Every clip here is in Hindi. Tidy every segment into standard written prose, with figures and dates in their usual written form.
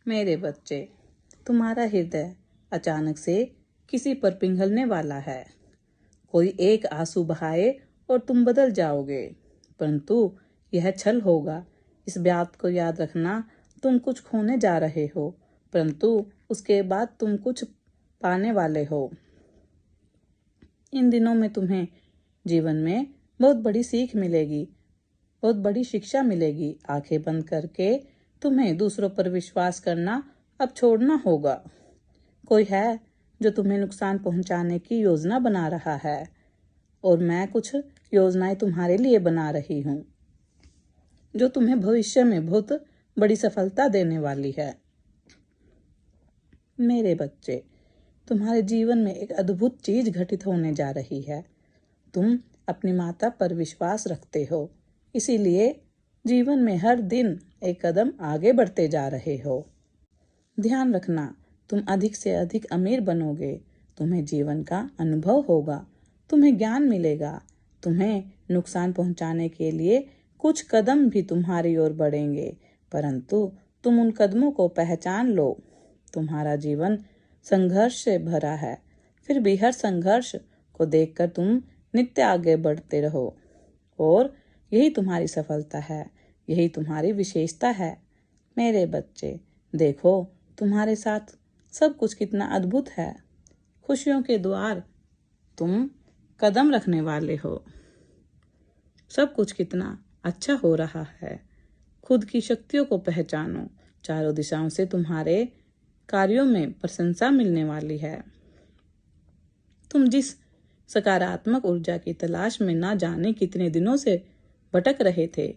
मेरे बच्चे, तुम्हारा हृदय अचानक से किसी पर पिघलने वाला है। कोई एक आंसू बहाए और तुम बदल जाओगे, परंतु यह छल होगा। इस बात को याद रखना, तुम कुछ खोने जा रहे हो, परंतु उसके बाद तुम कुछ पाने वाले हो। इन दिनों में तुम्हें जीवन में बहुत बड़ी सीख मिलेगी, बहुत बड़ी शिक्षा मिलेगी। आंखें बंद करके तुम्हें दूसरों पर विश्वास करना अब छोड़ना होगा। कोई है जो तुम्हें नुकसान पहुंचाने की योजना बना रहा है और मैं कुछ योजनाएं तुम्हारे लिए बना रही हूं जो तुम्हें भविष्य में बहुत बड़ी सफलता देने वाली है। मेरे बच्चे, तुम्हारे जीवन में एक अद्भुत चीज घटित होने जा रही है। तुम अपनी माता पर विश्वास रखते हो, इसीलिए जीवन में हर दिन एक कदम आगे बढ़ते जा रहे हो। ध्यान रखना, तुम अधिक से अधिक अमीर बनोगे। तुम्हें जीवन का अनुभव होगा, तुम्हें ज्ञान मिलेगा। तुम्हें नुकसान पहुंचाने के लिए कुछ कदम भी तुम्हारी ओर बढ़ेंगे, परंतु तुम उन कदमों को पहचान लो। तुम्हारा जीवन संघर्ष से भरा है, फिर भी हर संघर्ष को देखकर तुम नित्य आगे बढ़ते रहो और यही तुम्हारी सफलता है, यही तुम्हारी विशेषता है। मेरे बच्चे, देखो तुम्हारे साथ सब कुछ कितना अद्भुत है। खुशियों के द्वार तुम कदम रखने वाले हो। सब कुछ कितना अच्छा हो रहा है। खुद की शक्तियों को पहचानो। चारों दिशाओं से तुम्हारे कार्यों में प्रशंसा मिलने वाली है। तुम जिस सकारात्मक ऊर्जा की तलाश में ना जाने कितने दिनों से भटक रहे थे,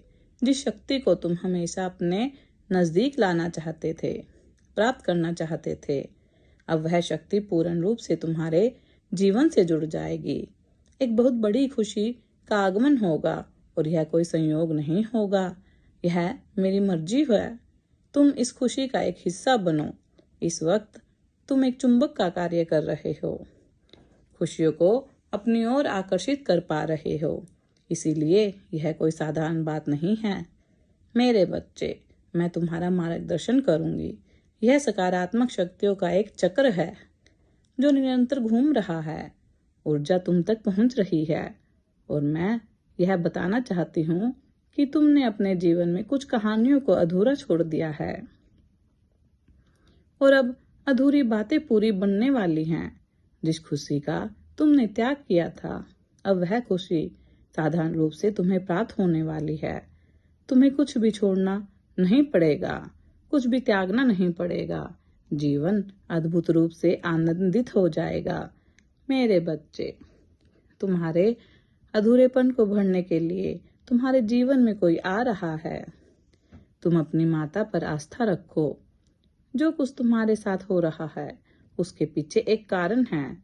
जिस शक्ति को तुम हमेशा अपने नजदीक लाना चाहते थे, प्राप्त करना चाहते थे, अब वह शक्ति पूर्ण रूप से तुम्हारे जीवन से जुड़ जाएगी। एक बहुत बड़ी खुशी का आगमन होगा और यह कोई संयोग नहीं होगा, यह मेरी मर्जी है। तुम इस खुशी का एक हिस्सा बनो। इस वक्त तुम एक चुंबक का कार्य कर रहे हो, खुशियों को अपनी ओर आकर्षित कर पा रहे हो, इसीलिए यह कोई साधारण बात नहीं है। मेरे बच्चे, मैं तुम्हारा मार्गदर्शन करूंगी। यह सकारात्मक शक्तियों का एक चक्र है जो निरंतर घूम रहा है। ऊर्जा तुम तक पहुंच रही है और मैं यह बताना चाहती हूँ कि तुमने अपने जीवन में कुछ कहानियों को अधूरा छोड़ दिया है और अब अधूरी बातें पूरी बनने वाली हैं। जिस खुशी का तुमने त्याग किया था, अब वह खुशी साधारण रूप से तुम्हें प्राप्त होने वाली है। तुम्हें कुछ भी छोड़ना नहीं पड़ेगा, कुछ भी त्यागना नहीं पड़ेगा। जीवन अद्भुत रूप से आनंदित हो जाएगा। मेरे बच्चे, तुम्हारे अधूरेपन को भरने के लिए तुम्हारे जीवन में कोई आ रहा है। तुम अपनी माता पर आस्था रखो। जो कुछ तुम्हारे साथ हो रहा है उसके पीछे एक कारण है।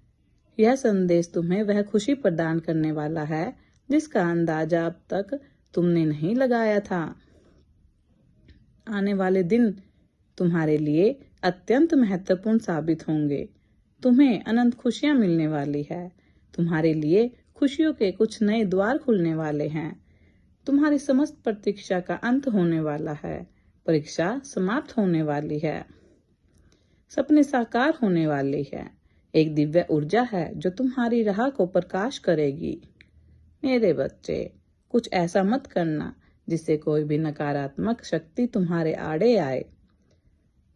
यह संदेश तुम्हें वह खुशी प्रदान करने वाला है जिसका अंदाजा अब तक तुमने नहीं लगाया था। आने वाले दिन तुम्हारे लिए अत्यंत महत्वपूर्ण साबित होंगे। तुम्हें अनंत खुशियां मिलने वाली है। तुम्हारे लिए खुशियों के कुछ नए द्वार खुलने वाले हैं। तुम्हारी समस्त प्रतीक्षा का अंत होने वाला है। परीक्षा समाप्त होने वाली है। सपने साकार होने वाली है। एक दिव्य ऊर्जा है जो तुम्हारी राह को प्रकाश करेगी। मेरे बच्चे, कुछ ऐसा मत करना जिससे कोई भी नकारात्मक शक्ति तुम्हारे आड़े आए।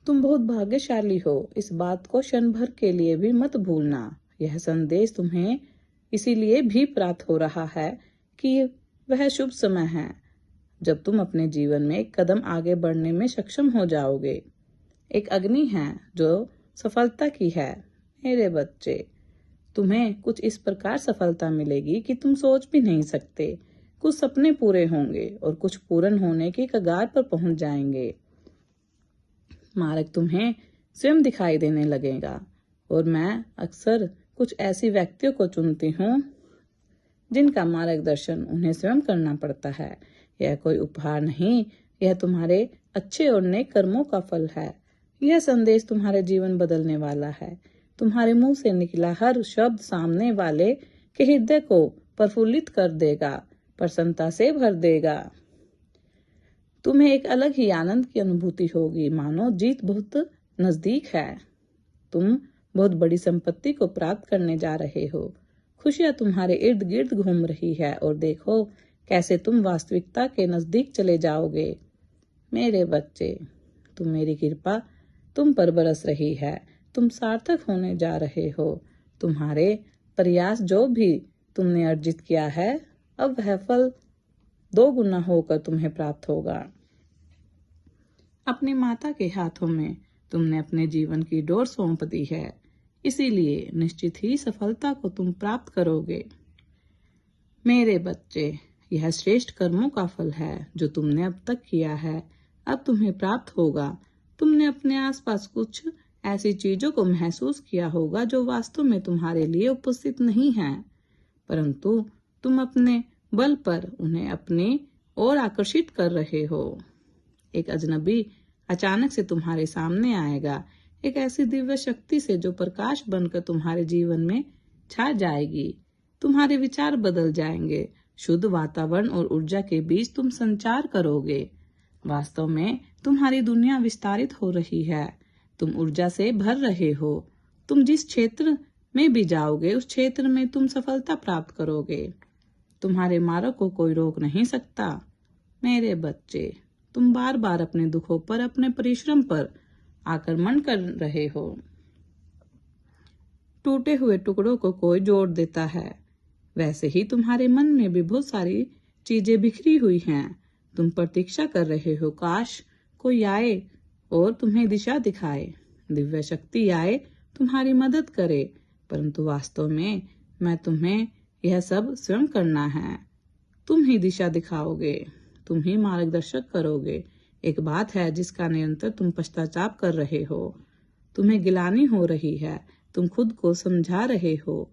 तुम बहुत भाग्यशाली हो, इस बात को क्षण भर के लिए भी मत भूलना। यह संदेश तुम्हें इसीलिए भी प्राप्त हो रहा है कि वह शुभ समय है जब तुम अपने जीवन में एक कदम आगे बढ़ने में सक्षम हो जाओगे। एक अग्नि है जो सफलता की है। मेरे बच्चे, तुम्हें कुछ इस प्रकार सफलता मिलेगी कि तुम सोच भी नहीं सकते। कुछ सपने पूरे होंगे और कुछ पूर्ण होने के कगार पर पहुंच जाएंगे। मार्ग तुम्हें स्वयं दिखाई देने लगेगा और मैं अक्सर कुछ ऐसी व्यक्तियों को चुनती हूँ जिनका मार्गदर्शन उन्हें स्वयं करना पड़ता है। यह कोई उपहार नहीं, यह तुम्हारे अच्छे और नेक कर्मों का फल है। यह संदेश तुम्हारे जीवन बदलने वाला है। तुम्हारे मुंह से निकला हर शब्द सामने वाले के हृदय को प्रफुल्लित कर देगा, प्रसन्नता से भर देगा। तुम्हें एक अलग ही आनंद की अनुभूति होगी, मानो जीत बहुत नजदीक है। तुम बहुत बड़ी संपत्ति को प्राप्त करने जा रहे हो। खुशियां तुम्हारे इर्द गिर्द घूम रही है और देखो कैसे तुम वास्तविकता के नजदीक चले जाओगे। मेरे बच्चे, मेरी कृपा तुम पर बरस रही है। तुम सार्थक होने जा रहे हो। तुम्हारे प्रयास जो भी तुमने अर्जित किया है, अब वह फल 2 गुना होकर तुम्हें प्राप्त होगा। अपनी माता के हाथों में तुमने अपने जीवन की डोर सौंप दी है, इसीलिए निश्चित ही सफलता को तुम प्राप्त करोगे। मेरे बच्चे, यह श्रेष्ठ कर्मों का फल है जो तुमने अब तक किया है, अब तुम्हें प्राप्त होगा। तुमने अपने आसपास कुछ ऐसी चीजों को महसूस किया होगा जो वास्तव में तुम्हारे लिए उपस्थित नहीं है, परंतु तुम अपने बल पर उन्हें अपने ओर आकर्षित कर रहे हो। एक अजनबी अचानक से तुम्हारे सामने आएगा, एक ऐसी दिव्य शक्ति से जो प्रकाश बनकर तुम्हारे जीवन में छा जाएगी। तुम्हारे विचार बदल जाएंगे। शुद्ध वातावरण और ऊर्जा के बीच तुम संचार करोगे। वास्तव में तुम्हारी दुनिया विस्तारित हो रही है। तुम ऊर्जा से भर रहे हो। तुम जिस क्षेत्र में भी जाओगे उस क्षेत्र में तुम सफलता प्राप्त करोगे। तुम्हारे मार्ग को कोई रोक नहीं सकता। मेरे बच्चे, तुम बार बार अपने दुखों पर, अपने परिश्रम पर आक्रमण कर रहे हो। टूटे हुए टुकड़ों को कोई जोड़ देता है, वैसे ही तुम्हारे मन में भी बहुत सारी चीजें बिखरी हुई हैं। तुम प्रतीक्षा कर रहे हो काश कोई आए और तुम्हें दिशा दिखाए, दिव्य शक्ति आए तुम्हारी मदद करे, परंतु वास्तव में मैं तुम्हें यह सब स्वयं करना है। तुम ही दिशा दिखाओगे, तुम ही मार्गदर्शक करोगे। एक बात है जिसका निरंतर तुम पश्चाताप कर रहे हो। तुम्हें गिलानी हो रही है, तुम खुद को समझा रहे हो।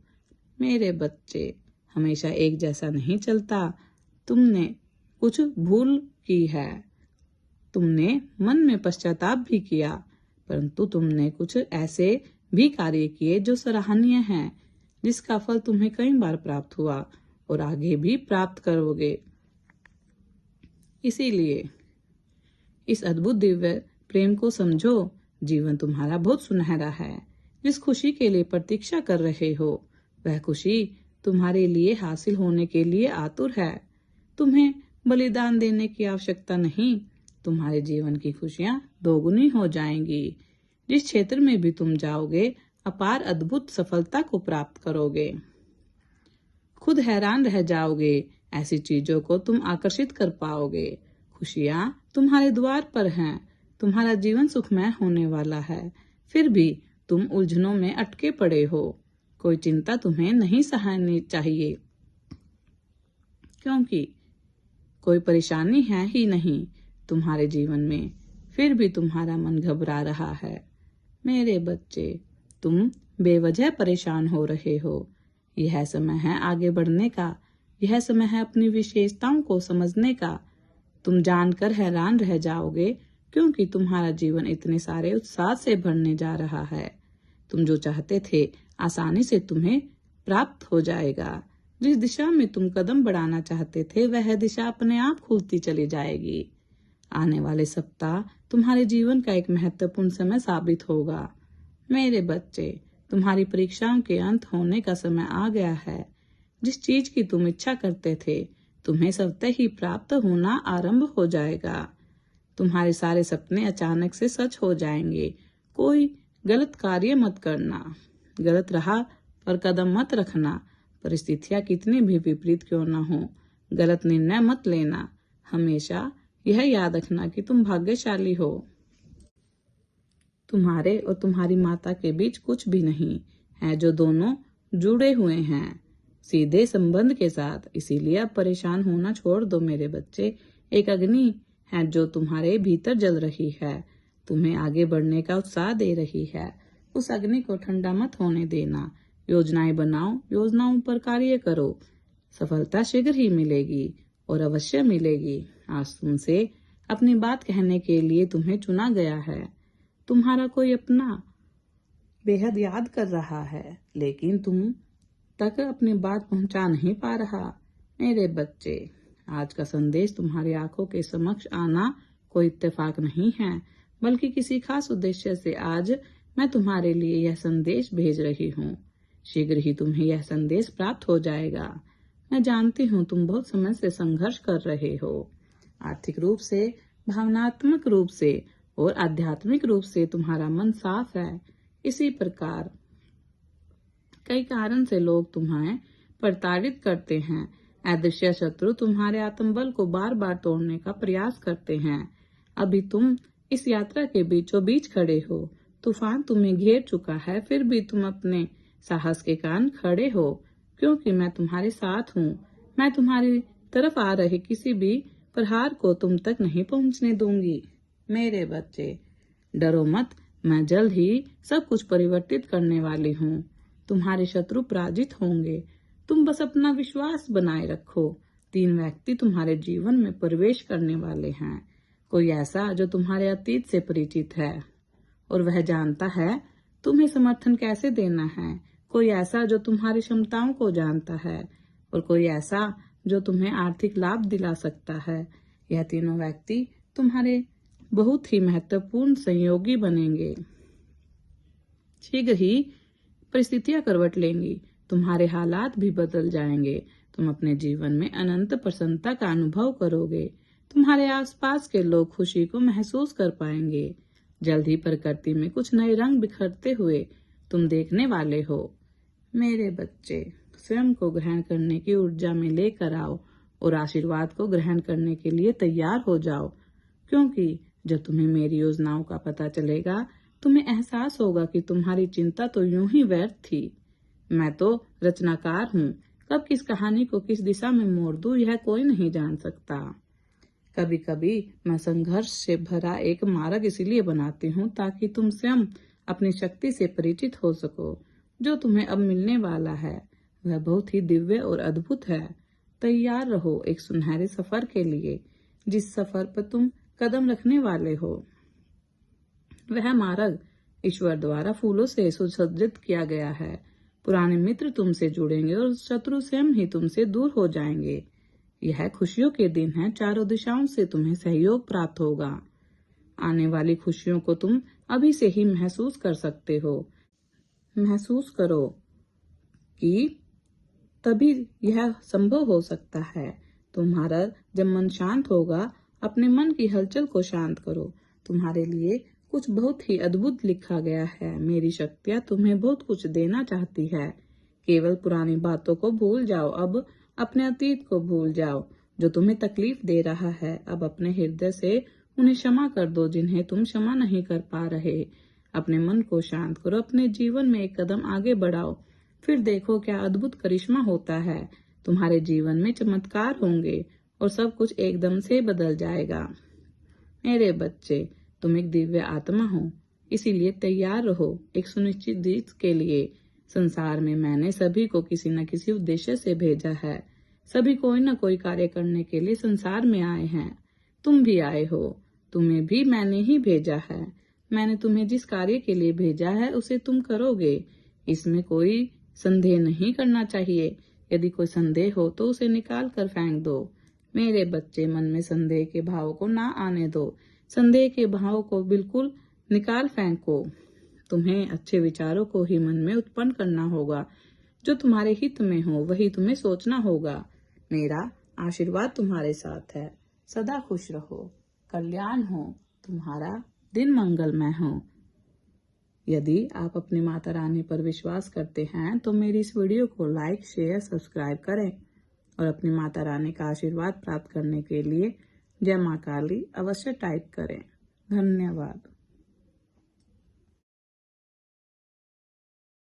मेरे बच्चे, हमेशा एक जैसा नहीं चलता। तुमने कुछ भूल की है, तुमने मन में पश्चाताप भी किया, परंतु तुमने कुछ ऐसे भी कार्य किए जो सराहनीय हैं, जिसका फल तुम्हें कई बार प्राप्त हुआ और आगे भी प्राप्त करोगे। इसीलिए इस अद्भुत दिव्य प्रेम को समझो। जीवन तुम्हारा बहुत सुनहरा है। जिस खुशी के लिए प्रतीक्षा कर रहे हो, वह खुशी तुम्हारे लिए हासिल होने के लिए आतुर है। तुम्हें बलिदान देने की आवश्यकता नहीं। तुम्हारे जीवन की खुशियां 2 गुनी हो जाएंगी। जिस क्षेत्र में भी तुम जाओगे, अपार अद्भुत सफलता को प्राप्त करोगे। खुद हैरान रह जाओगे, ऐसी चीजों को तुम आकर्षित कर पाओगे। खुशियां तुम्हारे द्वार पर हैं। तुम्हारा जीवन सुखमय होने वाला है, फिर भी तुम उलझनों में अटके पड़े हो। कोई चिंता तुम्हें नहीं सहनी चाहिए, क्योंकि कोई परेशानी है ही नहीं तुम्हारे जीवन में, फिर भी तुम्हारा मन घबरा रहा है। मेरे बच्चे, तुम बेवजह परेशान हो रहे हो। यह समय है आगे बढ़ने का। यह समय है अपनी विशेषताओं को समझने का। तुम जानकर हैरान रह जाओगे, क्योंकि तुम्हारा जीवन इतने सारे उत्साह से भरने जा रहा है। तुम जो चाहते थे आसानी से तुम्हें प्राप्त हो जाएगा। जिस दिशा में तुम कदम बढ़ाना चाहते थे, वह दिशा अपने आप खुलती चली जाएगी। आने वाले सप्ताह तुम्हारे जीवन का एक महत्वपूर्ण समय साबित होगा। मेरे बच्चे, तुम्हारी परीक्षाओं के अंत होने का समय आ गया है। जिस चीज की तुम इच्छा करते थे, तुम्हें स्वतः ही प्राप्त होना आरंभ हो जाएगा। तुम्हारे सारे सपने अचानक से सच हो जाएंगे। कोई गलत कार्य मत करना, गलत राह पर कदम मत रखना। परिस्थितियां कितनी भी विपरीत क्यों न हो, गलत निर्णय मत लेना। हमेशा यह याद रखना कि तुम भाग्यशाली हो। तुम्हारे और तुम्हारी माता के बीच कुछ भी नहीं है, जो दोनों जुड़े हुए हैं सीधे संबंध के साथ। इसीलिए अब परेशान होना छोड़ दो मेरे बच्चे। एक अग्नि है जो तुम्हारे भीतर जल रही है, तुम्हें आगे बढ़ने का उत्साह दे रही है। उस अग्नि को ठंडा मत होने देना। योजनाएं बनाओ, योजनाओं पर कार्य करो। सफलता शीघ्र ही मिलेगी और अवश्य मिलेगी। आज तुमसे अपनी बात कहने के लिए तुम्हें चुना गया है। तुम्हारा कोई अपना बेहद याद कर रहा है, लेकिन तुम तक अपनी बात पहुंचा नहीं पा रहा। मेरे बच्चे, आज का संदेश तुम्हारी आंखों के समक्ष आना कोई इत्तेफाक नहीं है, बल्कि किसी खास उद्देश्य से आज मैं तुम्हारे लिए यह संदेश भेज रही हूँ। शीघ्र ही तुम्हें यह संदेश प्राप्त हो जाएगा। मैं जानती हूँ तुम बहुत समय से संघर्ष कर रहे हो। आर्थिक रूप से, भावनात्मक रूप से और आध्यात्मिक रूप से तुम्हारा मन साफ है। इसी प्रकार कई कारण से लोग तुम्हें प्रताड़ित करते हैं। अदृश्य शत्रु तुम्हारे आत्मबल को बार बार तोड़ने का प्रयास करते हैं। अभी तुम इस यात्रा के बीचों बीच खड़े हो। तूफान तुम्हें घेर चुका है, फिर भी तुम अपने साहस के कारण खड़े हो, क्योंकि मैं तुम्हारे साथ हूँ। मैं तुम्हारी तरफ आ रहे किसी भी प्रहार को तुम तक नहीं पहुँचने दूंगी। मेरे बच्चे, डरो मत, मैं जल्द ही सब कुछ परिवर्तित करने वाली हूँ। तुम्हारे शत्रु पराजित होंगे। तुम बस अपना विश्वास बनाए रखो। 3 व्यक्ति तुम्हारे जीवन में प्रवेश करने वाले हैं। कोई ऐसा जो तुम्हारे अतीत से परिचित है और वह जानता है तुम्हें समर्थन कैसे देना है। कोई ऐसा जो तुम्हारी क्षमताओं को जानता है और कोई ऐसा जो तुम्हें आर्थिक लाभ दिला सकता है। यह तीनों व्यक्ति तुम्हारे बहुत ही महत्वपूर्ण सहयोगी बनेंगे। शीघ्र ही परिस्थितियां करवट लेंगी। तुम्हारे हालात भी बदल जाएंगे। तुम अपने जीवन में अनंत प्रसन्नता का अनुभव करोगे। तुम्हारे आसपास के लोग खुशी को महसूस कर पाएंगे। जल्द ही प्रकृति में कुछ नए रंग बिखरते हुए तुम देखने वाले हो। मेरे बच्चे, स्वयं को ग्रहण करने की ऊर्जा में लेकर आओ और आशीर्वाद को ग्रहण करने के लिए तैयार हो जाओ, क्योंकि जब तुम्हें मेरी योजनाओं का पता चलेगा, तुम्हें एहसास होगा कि तुम्हारी चिंता तो यूं ही व्यर्थ थी। मैं तो रचनाकार हूँ। कब किस कहानी को किस दिशा में मोड़ दूं, यह कोई नहीं जान सकता। कभी कभी मैं संघर्ष से भरा एक मार्ग इसलिए बनाती हूँ ताकि तुम स्वयं अपनी शक्ति से परिचित हो सको। जो तुम्हें अब मिलने वाला है वह बहुत ही दिव्य और अद्भुत है। तैयार रहो एक सुनहरे सफर के लिए। जिस सफर पर तुम कदम रखने वाले हो वह मार्ग ईश्वर द्वारा फूलों से सुसज्जित किया गया है। पुराने मित्र तुमसे जुड़ेंगे और शत्रु स्वयं ही तुमसे दूर हो जाएंगे। यह खुशियों के दिन है। चारों दिशाओं से तुम्हें सहयोग प्राप्त होगा। आने वाली खुशियों को तुम अभी से ही महसूस कर सकते हो। महसूस करो कि तभी यह संभव हो सकता है। तुम्हारा जब मन शांत होगा, अपने मन की हलचल को शांत करो। तुम्हारे लिए कुछ बहुत ही अद्भुत लिखा गया है। मेरी शक्तियाँ तुम्हें बहुत कुछ देना चाहती है। केवल पुरानी बातों को भूल जाओ। अब अपने अतीत को भूल जाओ जो तुम्हें तकलीफ दे रहा है। अब अपने हृदय से उन्हें क्षमा कर दो जिन्हें तुम क्षमा नहीं कर पा रहे। अपने मन को शांत करो। अपने जीवन में एक कदम आगे बढ़ाओ। फिर देखो क्या अद्भुत करिश्मा होता है। तुम्हारे जीवन में चमत्कार होंगे और सब कुछ एकदम से बदल जाएगा। मेरे बच्चे, तुम एक दिव्य आत्मा हो, इसीलिए तैयार रहो एक सुनिश्चित जीत के लिए। संसार में मैंने सभी को किसी न किसी उद्देश्य से भेजा है। सभी कोई न कोई कार्य करने के लिए संसार में आए हैं। तुम भी आए हो। तुम्हें भी मैंने ही भेजा है। मैंने तुम्हें जिस कार्य के लिए भेजा है उसे तुम करोगे। इसमें कोई संदेह नहीं करना चाहिए। यदि कोई संदेह हो तो उसे निकाल कर फेंक दो। मेरे बच्चे, मन में संदेह के भाव को ना आने दो। संदेह के भाव को बिल्कुल निकाल फेंको। तुम्हें अच्छे विचारों को ही मन में उत्पन्न करना होगा। जो तुम्हारे हित में हो वही तुम्हें सोचना होगा। मेरा आशीर्वाद तुम्हारे साथ है। सदा खुश रहो, कल्याण हो, तुम्हारा दिन मंगलमय हो। यदि आप अपनी माता रानी पर विश्वास करते हैं तो मेरी इस वीडियो को लाइक, शेयर, सब्सक्राइब करें और अपनी माता रानी का आशीर्वाद प्राप्त करने के लिए जय मां काली अवश्य टाइप करें। धन्यवाद।